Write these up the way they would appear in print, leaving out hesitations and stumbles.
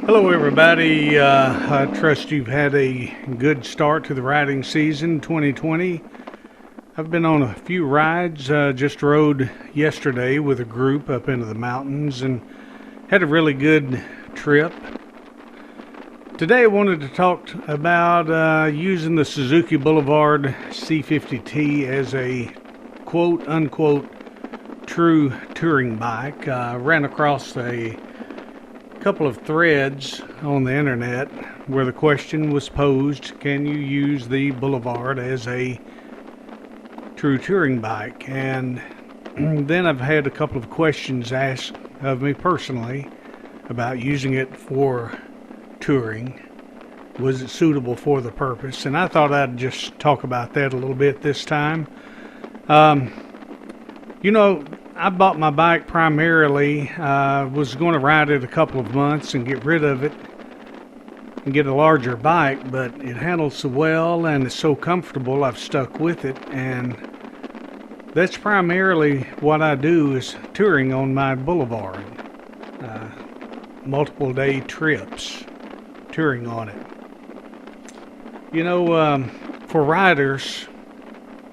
Hello, everybody. I trust you've had a good start to the riding season 2020. I've been on a few rides, just rode yesterday with a group up into the mountains and had a really good trip. Today I wanted to talk about using the Suzuki Boulevard C50T as a quote unquote true touring bike. Ran across a couple of threads on the internet where the question was posed, can you use the Boulevard as a true touring bike? And then I've had a couple of questions asked of me personally about using it for touring. Was it suitable for the purpose? And I thought I'd just talk about that a little bit this time. I bought my bike primarily, was going to ride it a couple of months and get rid of it and get a larger bike, but it handles so well and it's so comfortable I've stuck with it, and that's primarily what I do is touring on my Boulevard. Multiple day trips, touring on it. For riders,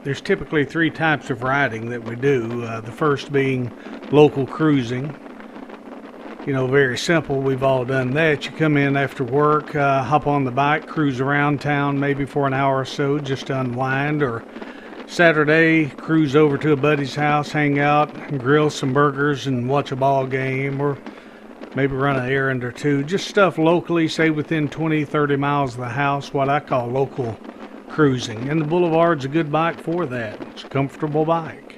there's typically three types of riding that we do. The first being local cruising. Very simple. We've all done that. You come in after work, hop on the bike, cruise around town maybe for an hour or so just to unwind, or Saturday, cruise over to a buddy's house, hang out, grill some burgers and watch a ball game, or maybe run an errand or two. Just stuff locally, say within 20, 30 miles of the house, what I call local cruising, and the Boulevard's a good bike for that. It's a comfortable bike.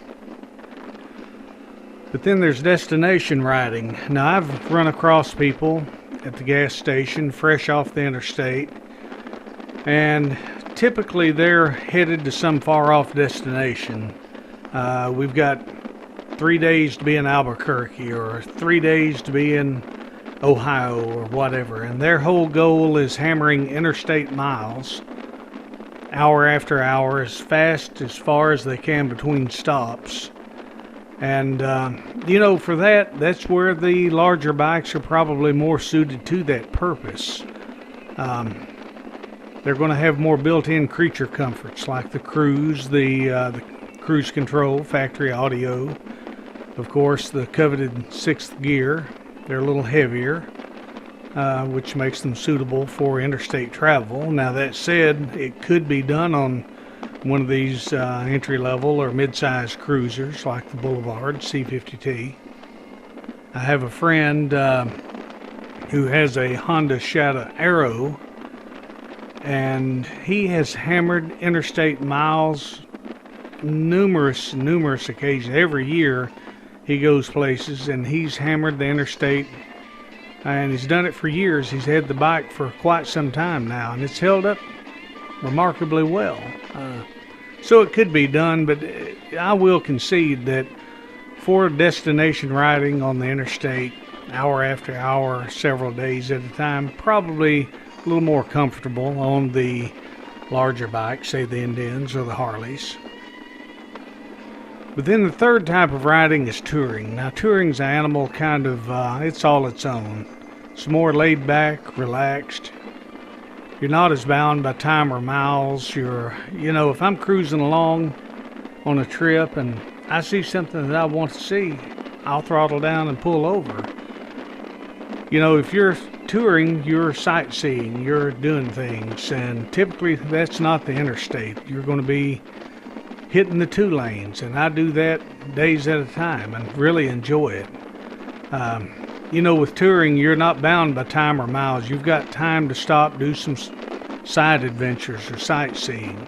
But then there's destination riding. Now, I've run across people at the gas station fresh off the interstate, and typically they're headed to some far off destination. We've got 3 days to be in Albuquerque or 3 days to be in Ohio or whatever, and their whole goal is hammering interstate miles hour after hour, as fast as far as they can between stops. And for that's where the larger bikes are probably more suited to that purpose. They're going to have more built-in creature comforts like the cruise, the cruise control, factory audio, of course the coveted sixth gear. They're a little heavier, which makes them suitable for interstate travel. Now, that said, it could be done on one of these entry-level or mid-size cruisers like the Boulevard C50T. I have a friend who has a Honda Shadow Aero, and he has hammered interstate miles numerous occasions. Every year he goes places and he's hammered the interstate, and he's done it for years. He's had the bike for quite some time now, and it's held up remarkably well. So it could be done, but I will concede that for destination riding on the interstate, hour after hour, several days at a time, probably a little more comfortable on the larger bikes, say the Indians or the Harleys. But then the third type of riding is touring. Now, touring's an animal kind of, it's all its own. It's more laid back, relaxed. You're not as bound by time or miles. If I'm cruising along on a trip and I see something that I want to see, I'll throttle down and pull over. If you're touring, you're sightseeing, you're doing things, and typically that's not the interstate. You're going to be hitting the 2 lanes, and I do that days at a time and really enjoy it. With touring, you're not bound by time or miles. You've got time to stop, do some side adventures or sightseeing.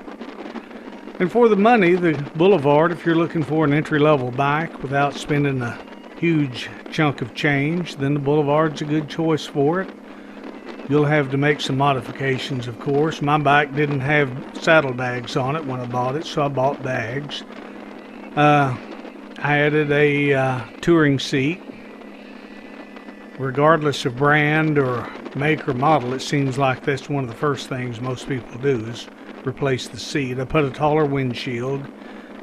And for the money, the Boulevard, if you're looking for an entry-level bike without spending a huge chunk of change, then the Boulevard's a good choice for it. You'll have to make some modifications, of course. My bike didn't have saddlebags on it when I bought it, so I bought bags. I added a touring seat. Regardless of brand or make or model, it seems like that's one of the first things most people do is replace the seat. I put a taller windshield,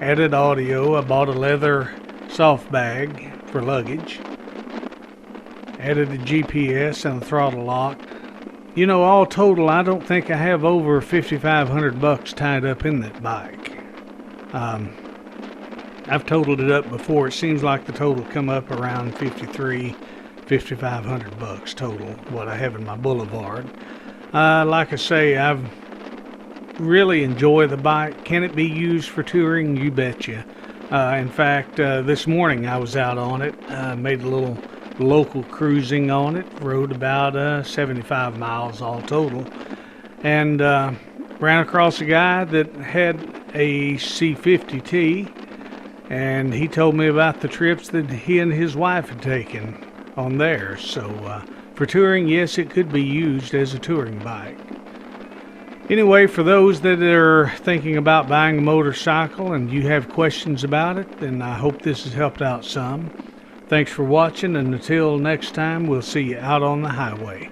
added audio. I bought a leather soft bag for luggage. added a GPS and a throttle lock. You know, all total, I don't think I have over 5,500 bucks tied up in that bike. I've totaled it up before. It seems like the total come up around 5,500 bucks total, what I have in my Boulevard. Like I say, I've really enjoy the bike. Can it be used for touring? You betcha. In fact, this morning I was out on it, made a little local cruising on it, rode about 75 miles all total, and ran across a guy that had a C50T, and he told me about the trips that he and his wife had taken on theirs. So for touring, yes, it could be used as a touring bike. Anyway, for those that are thinking about buying a motorcycle and you have questions about it, then I hope this has helped out some. Thanks for watching, and until next time, we'll see you out on the highway.